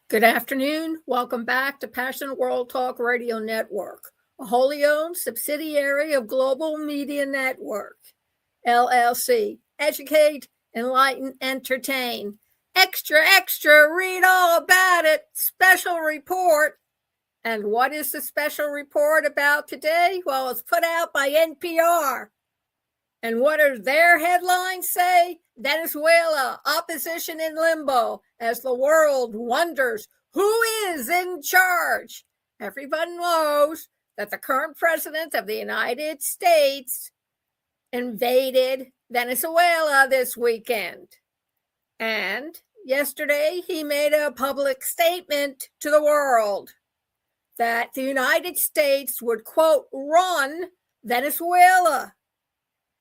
Good afternoon. Welcome back to Passion World Talk Radio Network, a wholly owned subsidiary of Global Media Network, LLC. Educate, enlighten, entertain. Extra, extra, read all about it. Special report. And what is the special report about today? Well, it's put out by NPR. And what do their headlines say? Venezuela, opposition in limbo as the world wonders who is in charge. Everyone knows that the current president of the United States invaded Venezuela this weekend. And yesterday, he made a public statement to the world that the United States would, quote, run Venezuela.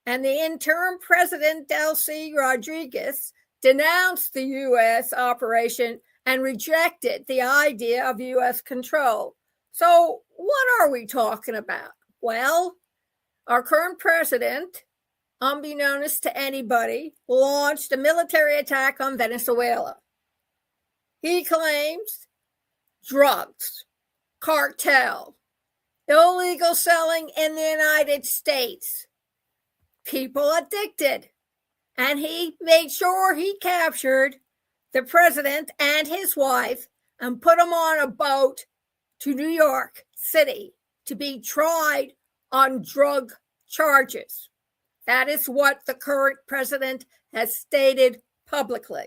And the interim president, Delcy Rodriguez, denounced the U.S. operation and rejected the idea of U.S. control. So what are we talking about? Well, our current president, unbeknownst to anybody, launched a military attack on Venezuela. He claims drugs, cartel, illegal selling in the United States, people addicted. And he made sure he captured the president and his wife and put them on a boat to New York City to be tried on drug charges. That is what the current president has stated publicly.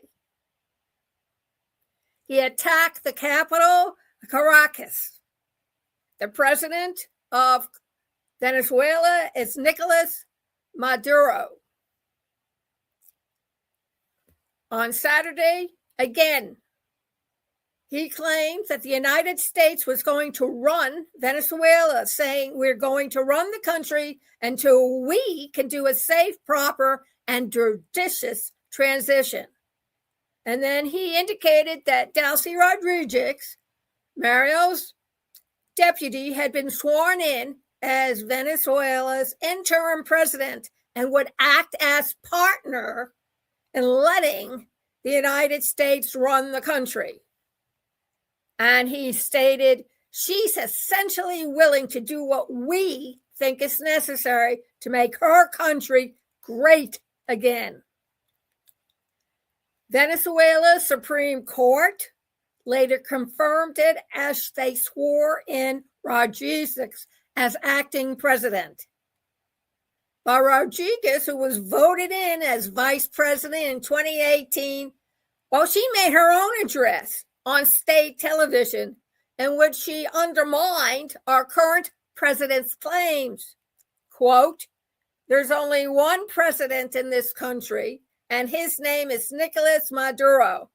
He attacked the capital, Caracas. The president of Venezuela is Nicolás Maduro. On Saturday, again, he claimed that the United States was going to run Venezuela, saying we're going to run the country until we can do a safe, proper, and judicious transition. And then he indicated that Delcy Rodriguez, Mario's deputy, had been sworn in as Venezuela's interim president and would act as partner in letting the United States run the country. And he stated, she's essentially willing to do what we think is necessary to make her country great again. Venezuela's Supreme Court later confirmed it as they swore in Rodriguez as acting president. But Rodriguez, who was voted in as vice president in 2018, well, she made her own address on state television in which she undermined our current president's claims. Quote, there's only one president in this country, and his name is Nicolás Maduro,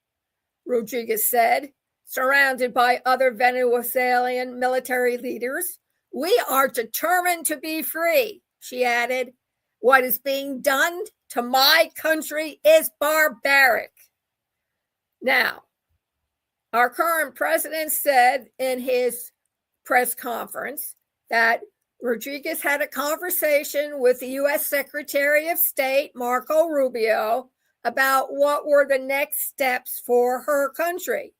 Rodriguez said, surrounded by other Venezuelan military leaders. We are determined to be free, she added. What is being done to my country is barbaric. Now, our current president said in his press conference that Rodriguez had a conversation with the U.S. Secretary of State, Marco Rubio, about what were the next steps for her country.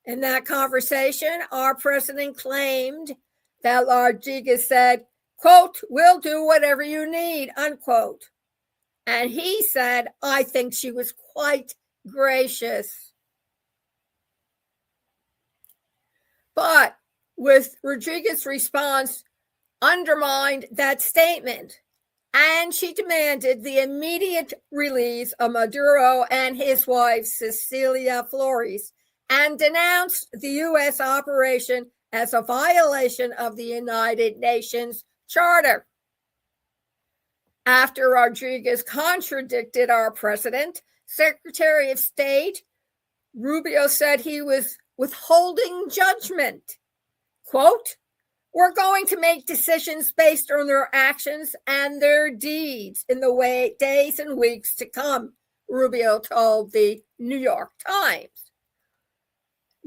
In that conversation, our president claimed that Rodriguez said, quote, we'll do whatever you need, unquote. And he said, I think she was quite gracious. But with Rodriguez's response, undermined that statement. And she demanded the immediate release of Maduro and his wife, Cecilia Flores, and denounced the U.S. operation as a violation of the United Nations Charter. After Rodriguez contradicted our president, Secretary of State Rubio said he was withholding judgment. Quote, we're going to make decisions based on their actions and their deeds in the days and weeks to come, Rubio told the New York Times.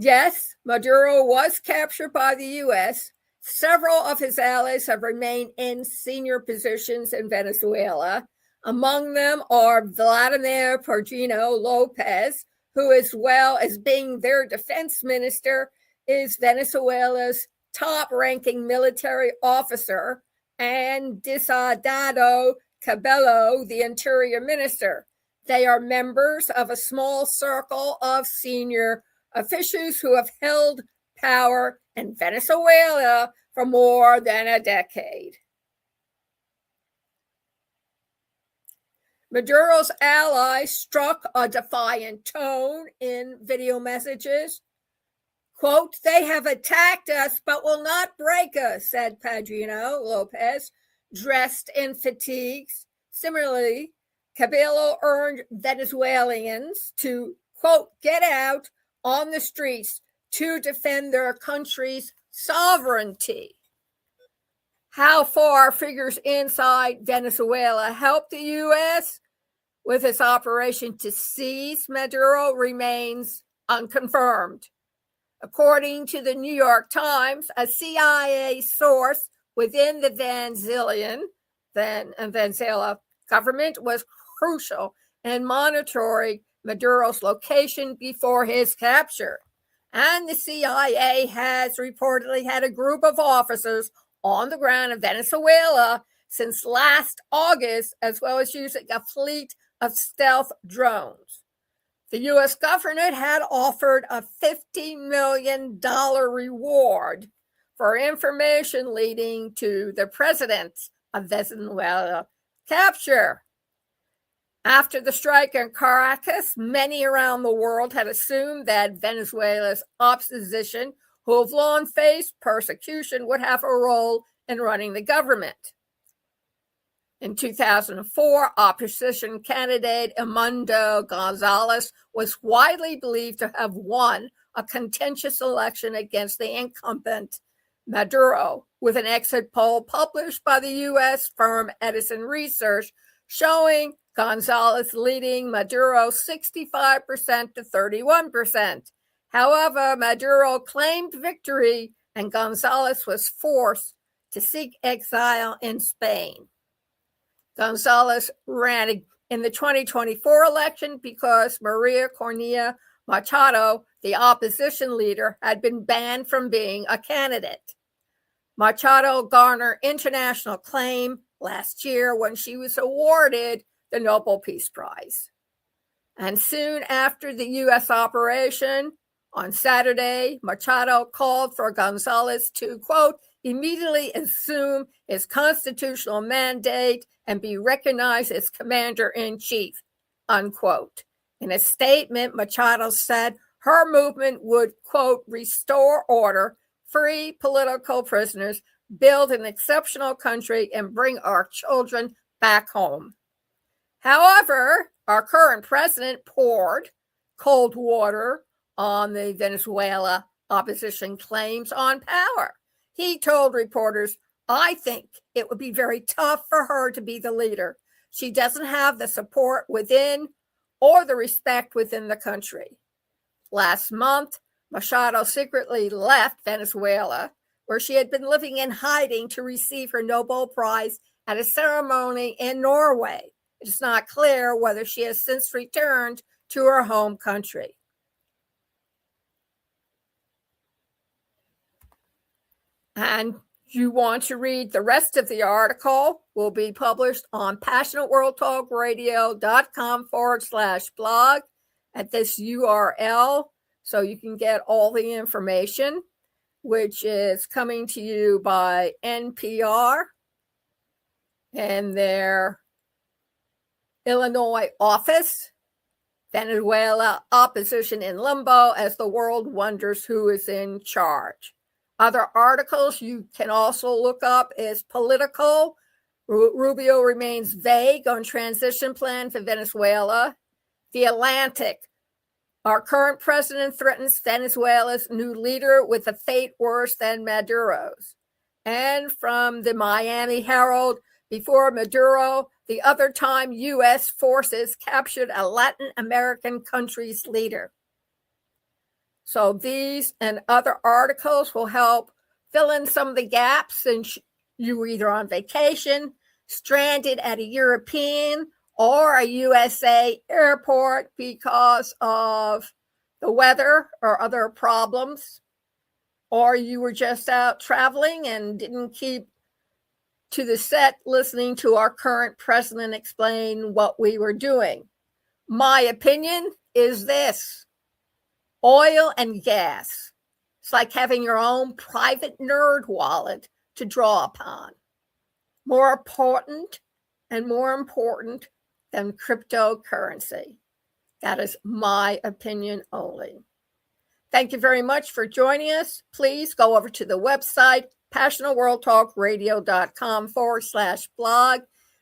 Yes, Maduro was captured by the U.S. Several of his allies have remained in senior positions in Venezuela. Among them are Vladimir Pergino Lopez, who, as well as being their defense minister, is Venezuela's top-ranking military officer, and Diosdado Cabello, the interior minister. They are members of a small circle of senior officials who have held power in Venezuela for more than a decade. Maduro's allies struck a defiant tone in video messages. Quote, "They have attacked us but will not break us," said Padrino Lopez, dressed in fatigues. Similarly, Cabello urged Venezuelans to, quote, "get out on the streets to defend their country's sovereignty." How far figures inside Venezuela helped the U.S. with its operation to seize Maduro remains unconfirmed. According to the New York Times, a CIA source within the Venezuela government was crucial in monitoring Maduro's location before his capture. And the CIA has reportedly had a group of officers on the ground in Venezuela since last August, as well as using a fleet of stealth drones. The U.S. government had offered a $50 million reward for information leading to the president of Venezuela capture. After the strike in Caracas, many around the world had assumed that Venezuela's opposition, who have long faced persecution, would have a role in running the government. In 2004, opposition candidate Edmundo Gonzalez was widely believed to have won a contentious election against the incumbent Maduro, with an exit poll published by the U.S. firm Edison Research showing Gonzalez leading Maduro 65% to 31%. However, Maduro claimed victory and Gonzalez was forced to seek exile in Spain. Gonzalez ran in the 2024 election because Maria Corina Machado, the opposition leader, had been banned from being a candidate. Machado garnered international acclaim last year when she was awarded the Nobel Peace Prize. And soon after the U.S. operation, on Saturday, Machado called for Gonzalez to, quote, "immediately assume his constitutional mandate and be recognized as commander-in-chief," unquote. In a statement, Machado said her movement would, quote, "restore order, free political prisoners, build an exceptional country, and bring our children back home." However, our current president poured cold water on the Venezuela opposition claims on power. He told reporters, "I think it would be very tough for her to be the leader. She doesn't have the support within or the respect within the country." Last month, Machado secretly left Venezuela, where she had been living in hiding, to receive her Nobel Prize at a ceremony in Norway. It is not clear whether she has since returned to her home country. And you want to read the rest of the article, will be published on passionateworldtalkradio.com/blog at this URL, so you can get all the information, which is coming to you by NPR and their Illinois office. Venezuela opposition in limbo as the world wonders who is in charge. Other articles you can also look up is Political. Rubio remains vague on transition plan for Venezuela. The Atlantic. Our current president threatens Venezuela's new leader with a fate worse than Maduro's. And from the Miami Herald, before Maduro, the other time U.S. forces captured a Latin American country's leader. So these and other articles will help fill in some of the gaps since you were either on vacation, stranded at a European or a USA airport because of the weather or other problems, or you were just out traveling and didn't keep to the set listening to our current president explain what we were doing. My opinion is this: oil and gas. It's like having your own private nerd wallet to draw upon. More important than cryptocurrency. That is my opinion only. Thank you very much for joining us. Please go over to the website, passionatworldtalkradio.com/blog.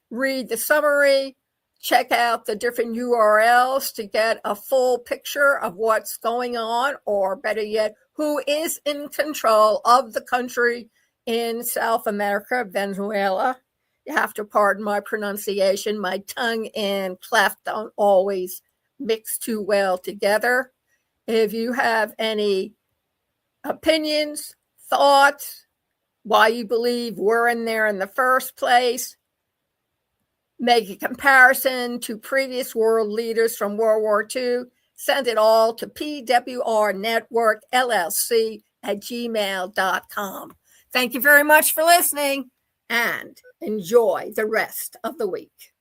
Read the summary. Check out the different URLs to get a full picture of what's going on, or better yet, who is in control of the country in South America, Venezuela. You have to pardon my pronunciation. My tongue and clef don't always mix too well together. If you have any opinions, thoughts, why you believe we're in there in the first place, make a comparison to previous world leaders from World War II, send it all to pwrnetworkllc@gmail.com. Thank you very much for listening, and enjoy the rest of the week.